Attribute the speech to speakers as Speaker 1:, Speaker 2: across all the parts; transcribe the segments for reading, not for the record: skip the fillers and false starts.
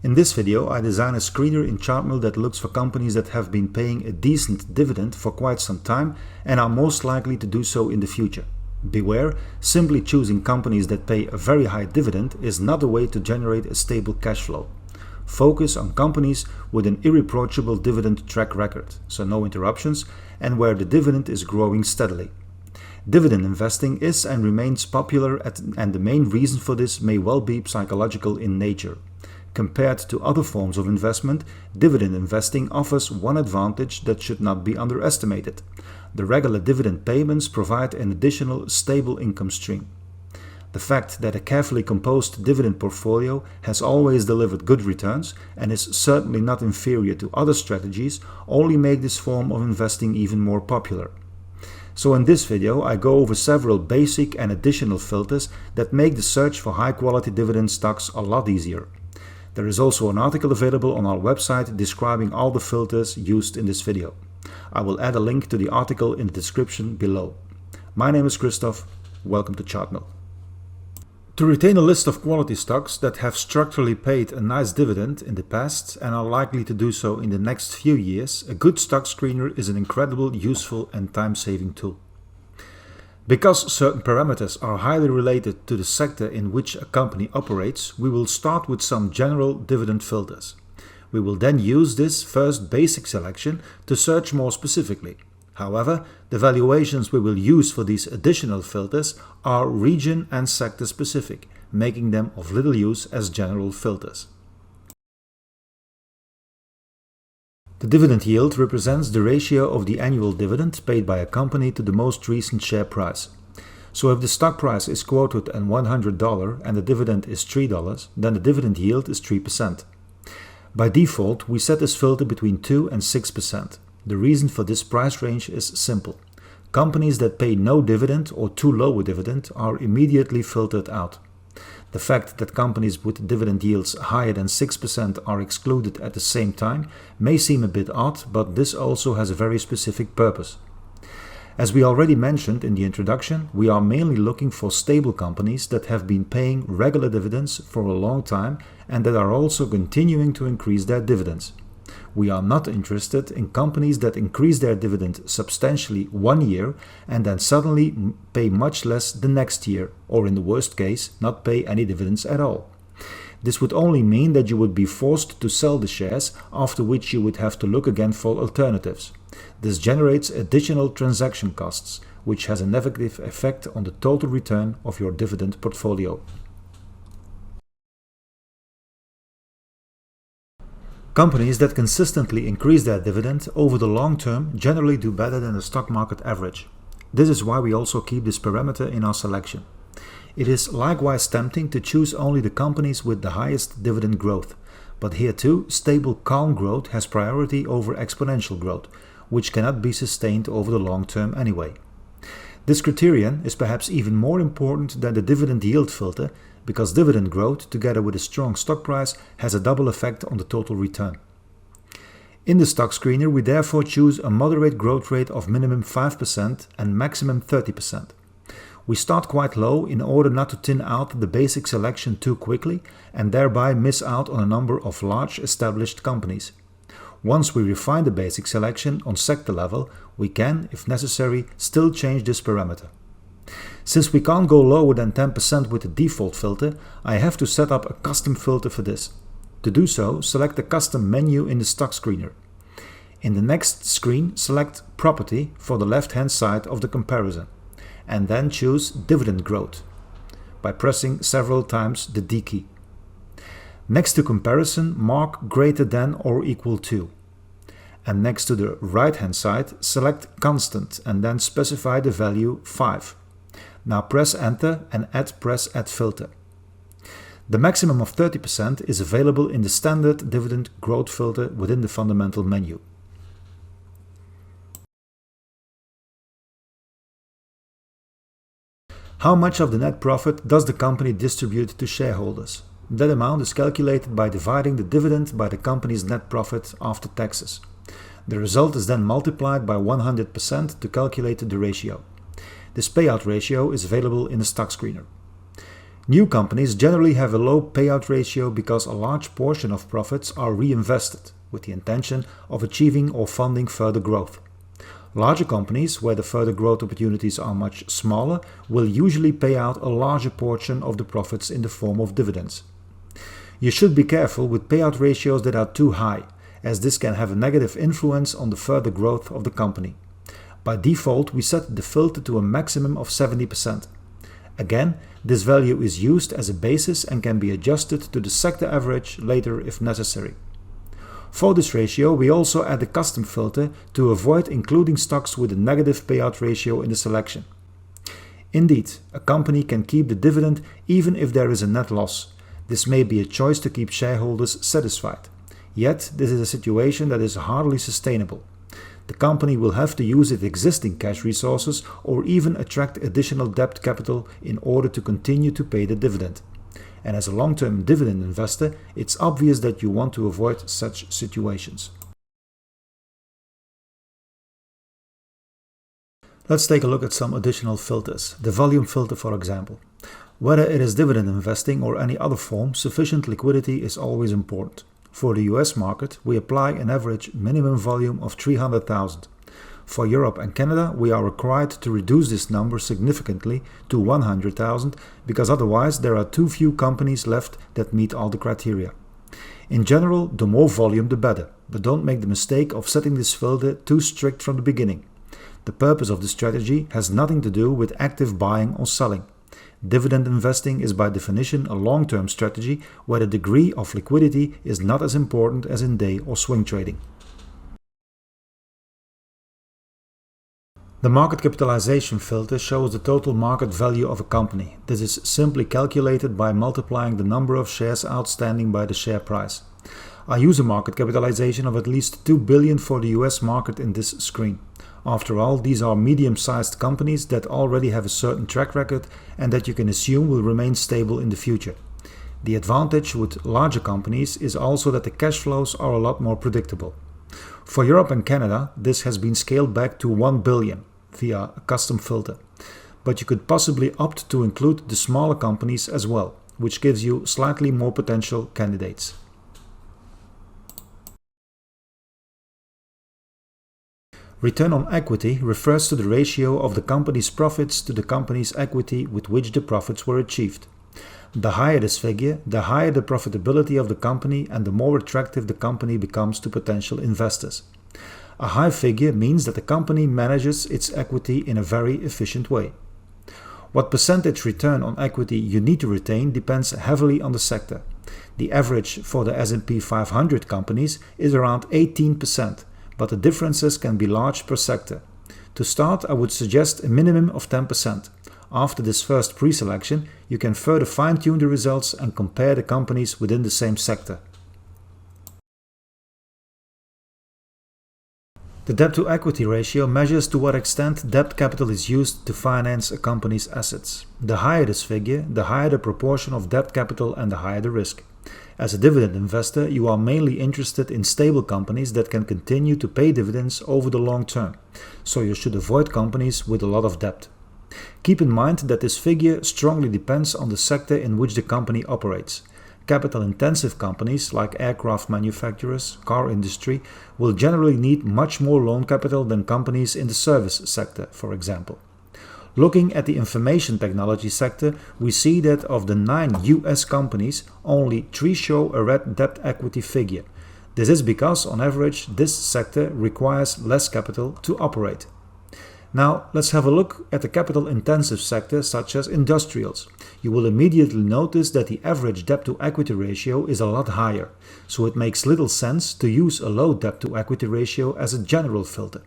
Speaker 1: In this video, I design a screener in Chartmill that looks for companies that have been paying a decent dividend for quite some time and are most likely to do so in the future. Beware, simply choosing companies that pay a very high dividend is not a way to generate a stable cash flow. Focus on companies with an irreproachable dividend track record, so no interruptions, and where the dividend is growing steadily. Dividend investing is and remains popular, and the main reason for this may well be psychological in nature. Compared to other forms of investment, dividend investing offers one advantage that should not be underestimated. The regular dividend payments provide an additional stable income stream. The fact that a carefully composed dividend portfolio has always delivered good returns and is certainly not inferior to other strategies only make this form of investing even more popular. So in this video I go over several basic and additional filters that make the search for high quality dividend stocks a lot easier. There is also an article available on our website describing all the filters used in this video. I will add a link to the article in the description below. My name is Christoph. Welcome to Chartmill. To retain a list of quality stocks that have structurally paid a nice dividend in the past and are likely to do so in the next few years, a good stock screener is an incredibly useful and time-saving tool. Because certain parameters are highly related to the sector in which a company operates, we will start with some general dividend filters. We will then use this first basic selection to search more specifically. However, the valuations we will use for these additional filters are region and sector specific, making them of little use as general filters. The dividend yield represents the ratio of the annual dividend paid by a company to the most recent share price. So if the stock price is quoted at $100 and the dividend is $3, then the dividend yield is 3%. By default, we set this filter between 2 and 6%. The reason for this price range is simple. Companies that pay no dividend or too low a dividend are immediately filtered out. The fact that companies with dividend yields higher than 6% are excluded at the same time may seem a bit odd, but this also has a very specific purpose. As we already mentioned in the introduction, we are mainly looking for stable companies that have been paying regular dividends for a long time and that are also continuing to increase their dividends. We are not interested in companies that increase their dividend substantially one year and then suddenly pay much less the next year, or in the worst case, not pay any dividends at all. This would only mean that you would be forced to sell the shares, after which you would have to look again for alternatives. This generates additional transaction costs, which has a negative effect on the total return of your dividend portfolio. Companies that consistently increase their dividend over the long term generally do better than the stock market average. This is why we also keep this parameter in our selection. It is likewise tempting to choose only the companies with the highest dividend growth, but here too, stable calm growth has priority over exponential growth, which cannot be sustained over the long term anyway. This criterion is perhaps even more important than the dividend yield filter, because dividend growth, together with a strong stock price, has a double effect on the total return. In the stock screener, we therefore choose a moderate growth rate of minimum 5% and maximum 30%. We start quite low in order not to thin out the basic selection too quickly and thereby miss out on a number of large established companies. Once we refine the basic selection on sector level, we can, if necessary, still change this parameter. Since we can't go lower than 10% with the default filter, I have to set up a custom filter for this. To do so, select the custom menu in the stock screener. In the next screen, select Property for the left-hand side of the comparison, and then choose Dividend Growth by pressing several times the D key. Next to Comparison, mark greater than or equal to. And next to the right-hand side, select Constant and then specify the value 5. Now press Enter and press Add Filter. The maximum of 30% is available in the standard dividend growth filter within the fundamental menu. How much of the net profit does the company distribute to shareholders? That amount is calculated by dividing the dividend by the company's net profit after taxes. The result is then multiplied by 100% to calculate the ratio. This payout ratio is available in the stock screener. New companies generally have a low payout ratio because a large portion of profits are reinvested with the intention of achieving or funding further growth. Larger companies, where the further growth opportunities are much smaller, will usually pay out a larger portion of the profits in the form of dividends. You should be careful with payout ratios that are too high, as this can have a negative influence on the further growth of the company. By default, we set the filter to a maximum of 70%. Again, this value is used as a basis and can be adjusted to the sector average later if necessary. For this ratio, we also add a custom filter to avoid including stocks with a negative payout ratio in the selection. Indeed, a company can keep the dividend even if there is a net loss. This may be a choice to keep shareholders satisfied. Yet, this is a situation that is hardly sustainable. The company will have to use its existing cash resources or even attract additional debt capital in order to continue to pay the dividend. And as a long-term dividend investor, it's obvious that you want to avoid such situations. Let's take a look at some additional filters. The volume filter, for example. Whether it is dividend investing or any other form, sufficient liquidity is always important. For the US market, we apply an average minimum volume of 300,000. For Europe and Canada, we are required to reduce this number significantly to 100,000 because otherwise there are too few companies left that meet all the criteria. In general, the more volume the better, but don't make the mistake of setting this filter too strict from the beginning. The purpose of the strategy has nothing to do with active buying or selling. Dividend investing is by definition a long-term strategy where the degree of liquidity is not as important as in day or swing trading. The market capitalization filter shows the total market value of a company. This is simply calculated by multiplying the number of shares outstanding by the share price. I use a market capitalization of at least 2 billion for the US market in this screen. After all, these are medium-sized companies that already have a certain track record and that you can assume will remain stable in the future. The advantage with larger companies is also that the cash flows are a lot more predictable. For Europe and Canada, this has been scaled back to 1 billion via a custom filter. But you could possibly opt to include the smaller companies as well, which gives you slightly more potential candidates. Return on equity refers to the ratio of the company's profits to the company's equity with which the profits were achieved. The higher this figure, the higher the profitability of the company and the more attractive the company becomes to potential investors. A high figure means that the company manages its equity in a very efficient way. What percentage return on equity you need to retain depends heavily on the sector. The average for the S&P 500 companies is around 18%. But the differences can be large per sector. To start, I would suggest a minimum of 10%. After this first pre-selection, you can further fine-tune the results and compare the companies within the same sector. The debt-to-equity ratio measures to what extent debt capital is used to finance a company's assets. The higher this figure, the higher the proportion of debt capital and the higher the risk. As a dividend investor, you are mainly interested in stable companies that can continue to pay dividends over the long term, so you should avoid companies with a lot of debt. Keep in mind that this figure strongly depends on the sector in which the company operates. Capital-intensive companies like aircraft manufacturers, car industry, will generally need much more loan capital than companies in the service sector, for example. Looking at the information technology sector, we see that of the 9 US companies, only 3 show a red debt equity figure. This is because, on average, this sector requires less capital to operate. Now, let's have a look at the capital-intensive sector such as industrials. You will immediately notice that the average debt-to-equity ratio is a lot higher, so it makes little sense to use a low debt-to-equity ratio as a general filter.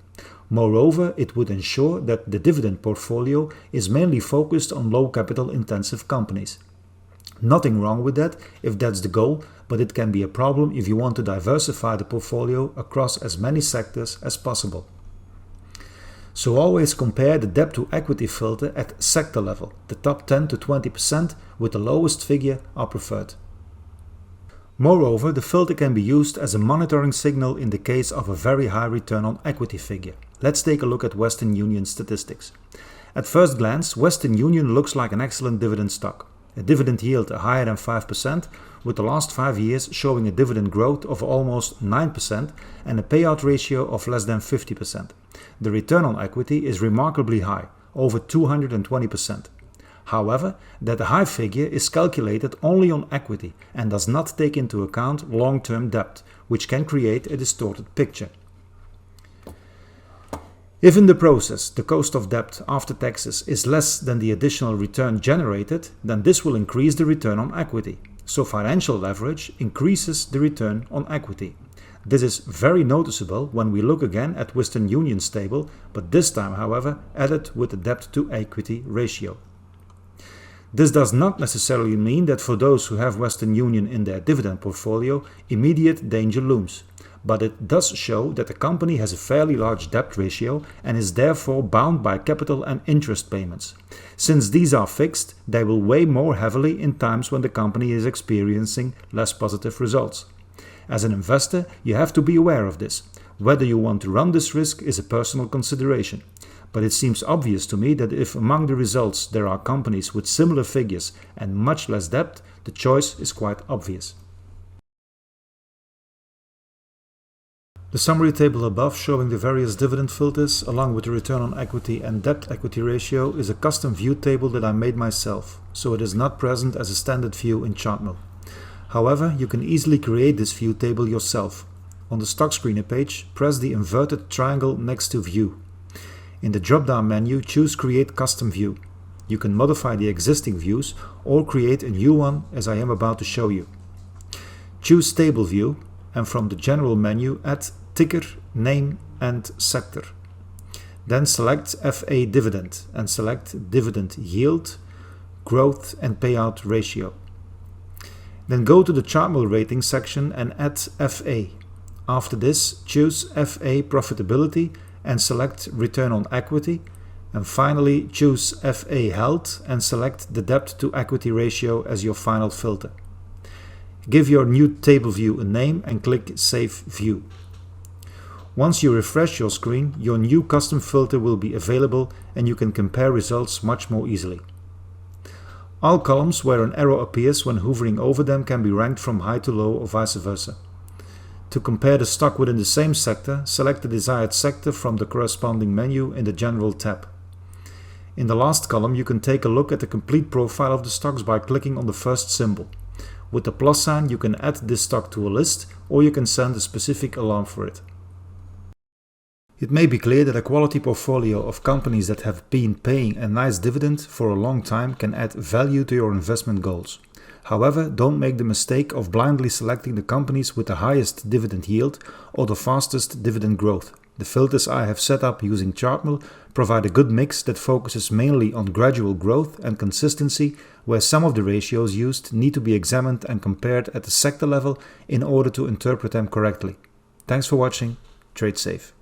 Speaker 1: Moreover, it would ensure that the dividend portfolio is mainly focused on low capital-intensive companies. Nothing wrong with that if that's the goal, but it can be a problem if you want to diversify the portfolio across as many sectors as possible. So always compare the debt-to-equity filter at sector level. The top 10 to 20% with the lowest figure are preferred. Moreover, the filter can be used as a monitoring signal in the case of a very high return on equity figure. Let's take a look at Western Union statistics. At first glance, Western Union looks like an excellent dividend stock. a dividend yield higher than 5%, with the last 5 years showing a dividend growth of almost 9% and a payout ratio of less than 50%. The return on equity is remarkably high, over 220%. However, that high figure is calculated only on equity and does not take into account long-term debt, which can create a distorted picture. If in the process the cost of debt after taxes is less than the additional return generated, then this will increase the return on equity. So financial leverage increases the return on equity. This is very noticeable when we look again at Western Union's table, but this time, however, added with the debt to equity ratio. This does not necessarily mean that for those who have Western Union in their dividend portfolio, immediate danger looms. But it does show that the company has a fairly large debt ratio and is therefore bound by capital and interest payments. Since these are fixed, they will weigh more heavily in times when the company is experiencing less positive results. As an investor, you have to be aware of this. Whether you want to run this risk is a personal consideration. But it seems obvious to me that if among the results there are companies with similar figures and much less debt, the choice is quite obvious. The summary table above showing the various dividend filters along with the return on equity and debt equity ratio is a custom view table that I made myself, so it is not present as a standard view in Chartmill. However, you can easily create this view table yourself. On the stock screener page, press the inverted triangle next to View. In the drop-down menu, choose Create Custom View. You can modify the existing views or create a new one as I am about to show you. Choose Table View and from the General menu add Ticker, Name and Sector. Then select FA Dividend and select Dividend Yield, Growth and Payout Ratio. Then go to the Chartmill Rating section and add FA. After this, choose FA Profitability and select Return on Equity, and finally choose FA Held and select the Debt to Equity ratio as your final filter. Give your new table view a name and click Save View. Once you refresh your screen, your new custom filter will be available and you can compare results much more easily. All columns where an arrow appears when hovering over them can be ranked from high to low or vice versa. To compare the stock within the same sector, select the desired sector from the corresponding menu in the General tab. In the last column, you can take a look at the complete profile of the stocks by clicking on the first symbol. With the plus sign, you can add this stock to a list, or you can send a specific alarm for it. It may be clear that a quality portfolio of companies that have been paying a nice dividend for a long time can add value to your investment goals. However, don't make the mistake of blindly selecting the companies with the highest dividend yield or the fastest dividend growth. The filters I have set up using Chartmill provide a good mix that focuses mainly on gradual growth and consistency, where some of the ratios used need to be examined and compared at the sector level in order to interpret them correctly. Thanks for watching. Trade safe.